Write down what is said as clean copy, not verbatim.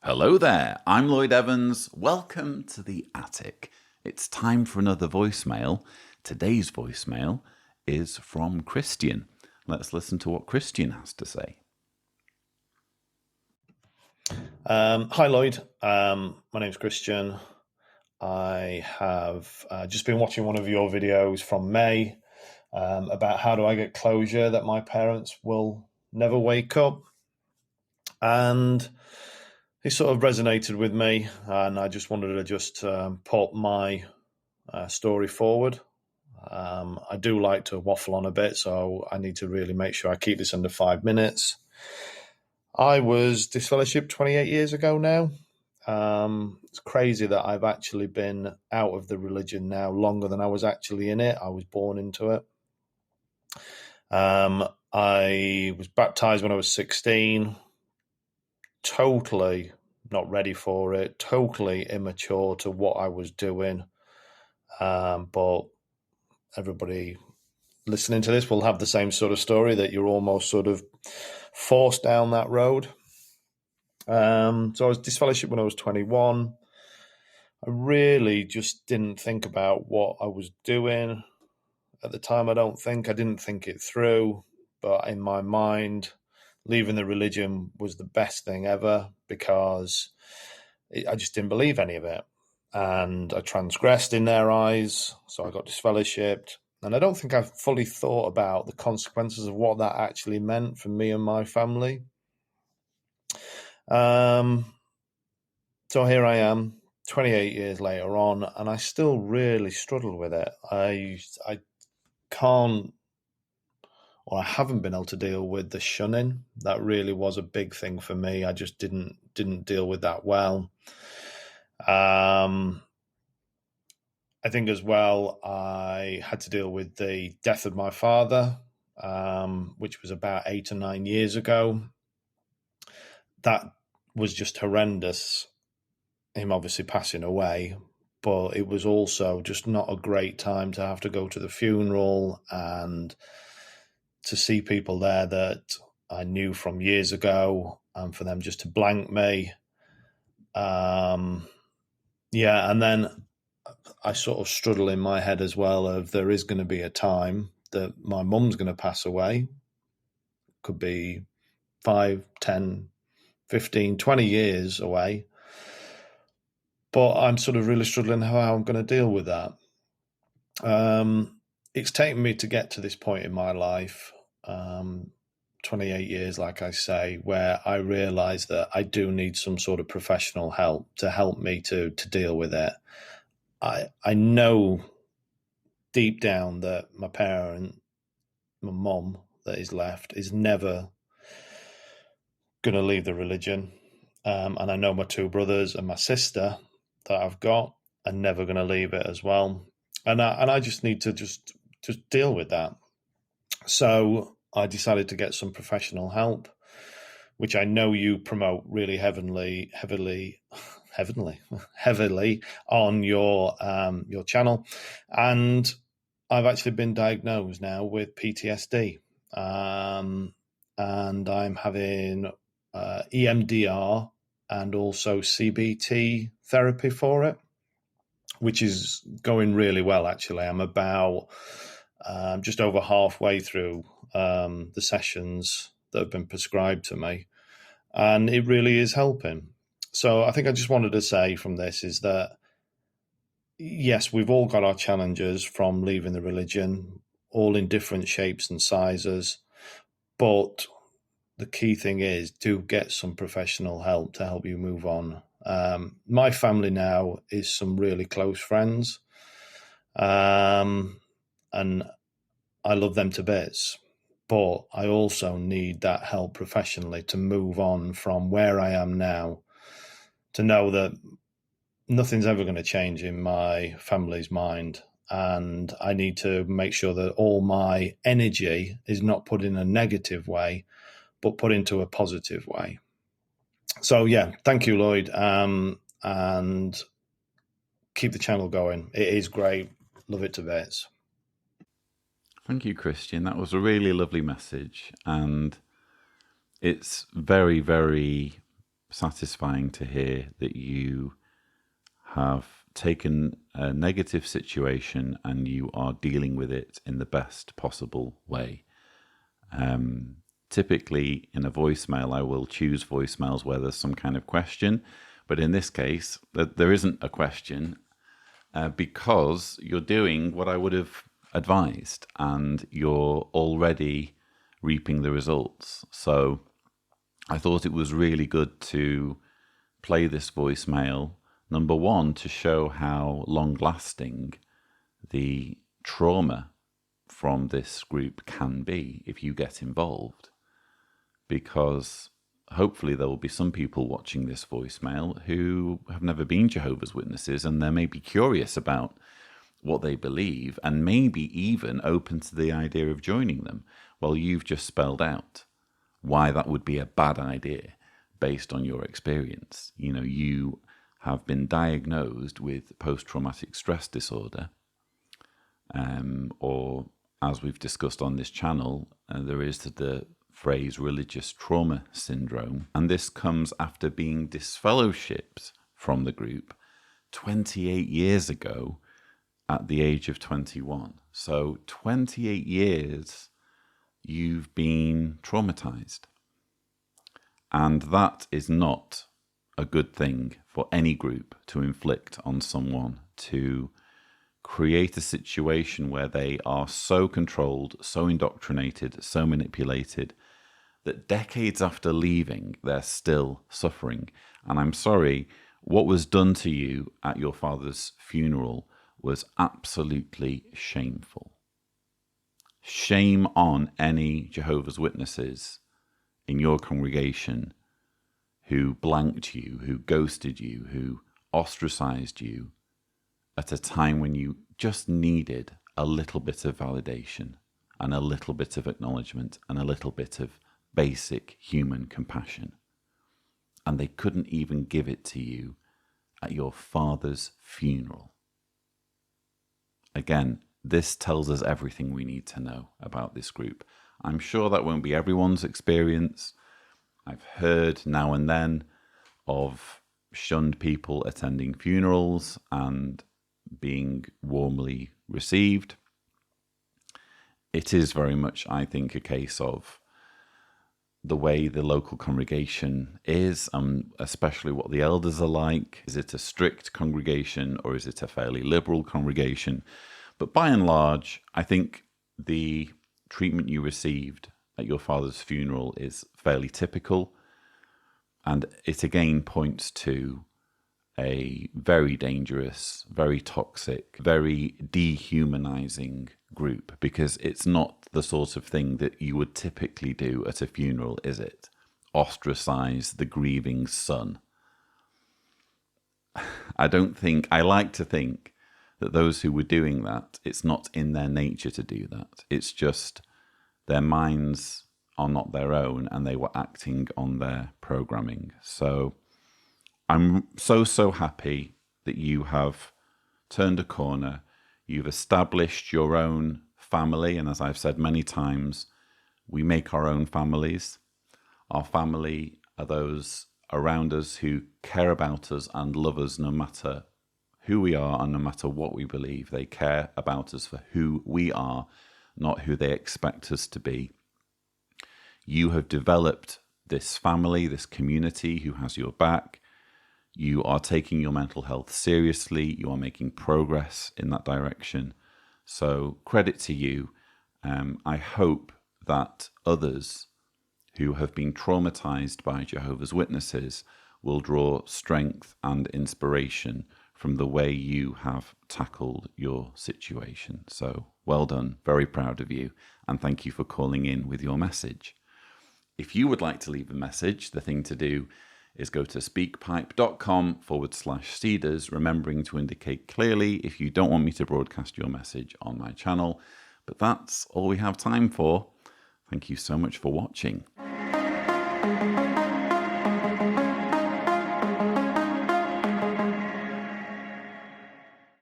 Hello there, I'm Lloyd Evans. Welcome to the attic. It's time for another voicemail. Today's voicemail is from Christian. Let's listen to what Christian has to say. Hi, Lloyd. My name's Christian. I have just been watching one of your videos from May about how do I get closure that my parents will never wake up. And it sort of resonated with me, and I just wanted to just put my story forward. I do like to waffle on a bit, so I need to really make sure I keep this under 5 minutes. I was disfellowshipped 28 years ago now. It's crazy that I've actually been out of the religion now longer than I was actually in it. I was born into it. I was baptized when I was 16, totally not ready for it, totally immature to what I was doing. But everybody listening to this will have the same sort of story, that you're almost sort of forced down that road. So I was disfellowshipped when I was 21. I really just didn't think about what I was doing at the time. I didn't think it through, but in my mind, leaving the religion was the best thing ever because I just didn't believe any of it. And I transgressed in their eyes, so I got disfellowshipped. And I don't think I've fully thought about the consequences of what that actually meant for me and my family. So here I am, 28 years later on, and I still really struggle with it. I can't, or I haven't been able to deal with the shunning. That really was a big thing for me. I just didn't deal with that well. I think as well, I had to deal with the death of my father, which was about 8 or 9 years ago. That was just horrendous, him obviously passing away, but it was also just not a great time to have to go to the funeral and to see people there that I knew from years ago, and for them just to blank me. And then I sort of struggle in my head as well of there is going to be a time that my mum's going to pass away. Could be 5, 10, 15, 20 years away. But I'm sort of really struggling how I'm going to deal with that. It's taken me to get to this point in my life, 28 years, like I say, where I realise that I do need some sort of professional help to help me to deal with it. I know deep down that my mum that is left, is never going to leave the religion. And I know my 2 brothers and my sister that I've got are never going to leave it as well. And I just need to just deal with that. So I decided to get some professional help, which I know you promote really heavily on your channel. And I've actually been diagnosed now with PTSD. And I'm having EMDR and also CBT therapy for it, which is going really well, actually. I'm about just over halfway through the sessions that have been prescribed to me, and it really is helping. So I think I just wanted to say from this is that, yes, we've all got our challenges from leaving the religion, all in different shapes and sizes, but the key thing is do get some professional help to help you move on. My family now is some really close friends, and I love them to bits, but I also need that help professionally to move on from where I am now, to know that nothing's ever going to change in my family's mind. And I need to make sure that all my energy is not put in a negative way, but put into a positive way. So yeah, thank you, Lloyd, and keep the channel going. It is great. Love it to bits. Thank you, Christian. That was a really lovely message, and it's very, very satisfying to hear that you have taken a negative situation and you are dealing with it in the best possible way. Typically in a voicemail, I will choose voicemails where there's some kind of question, but in this case, there isn't a question because you're doing what I would have advised and you're already reaping the results. So I thought it was really good to play this voicemail, number one, to show how long-lasting the trauma from this group can be if you get involved. Because hopefully there will be some people watching this voicemail who have never been Jehovah's Witnesses, and they may be curious about what they believe and maybe even open to the idea of joining them. Well, you've just spelled out why that would be a bad idea based on your experience. You know, you have been diagnosed with post-traumatic stress disorder, or as we've discussed on this channel, there is the phrase religious trauma syndrome. And this comes after being disfellowshipped from the group 28 years ago at the age of 21. So 28 years you've been traumatized. And that is not a good thing for any group to inflict on someone, to create a situation where they are so controlled, so indoctrinated, so manipulated, that decades after leaving, they're still suffering. And I'm sorry, what was done to you at your father's funeral was absolutely shameful. Shame on any Jehovah's Witnesses in your congregation who blanked you, who ghosted you, who ostracized you at a time when you just needed a little bit of validation and a little bit of acknowledgement and a little bit of basic human compassion. And they couldn't even give it to you at your father's funeral. Again, this tells us everything we need to know about this group. I'm sure that won't be everyone's experience. I've heard now and then of shunned people attending funerals and being warmly received. It is very much, I think, a case of the way the local congregation is, and especially what the elders are like. Is it a strict congregation or is it a fairly liberal congregation? But by and large, I think the treatment you received at your father's funeral is fairly typical. And it again points to a very dangerous, very toxic, very dehumanizing group, because it's not the sort of thing that you would typically do at a funeral, is it? Ostracize the grieving son. I like to think that those who were doing that, it's not in their nature to do that. It's just their minds are not their own and they were acting on their programming. So I'm so happy that you have turned a corner. You've established your own family. And as I've said many times, we make our own families. Our family are those around us who care about us and love us no matter who we are and no matter what we believe. They care about us for who we are, not who they expect us to be. You have developed this family, this community who has your back. You are taking your mental health seriously. You are making progress in that direction. So credit to you. I hope that others who have been traumatized by Jehovah's Witnesses will draw strength and inspiration from the way you have tackled your situation. So well done. Very proud of you. And thank you for calling in with your message. If you would like to leave a message, the thing to do is go to speakpipe.com/Cedars, remembering to indicate clearly if you don't want me to broadcast your message on my channel. But that's all we have time for. Thank you so much for watching.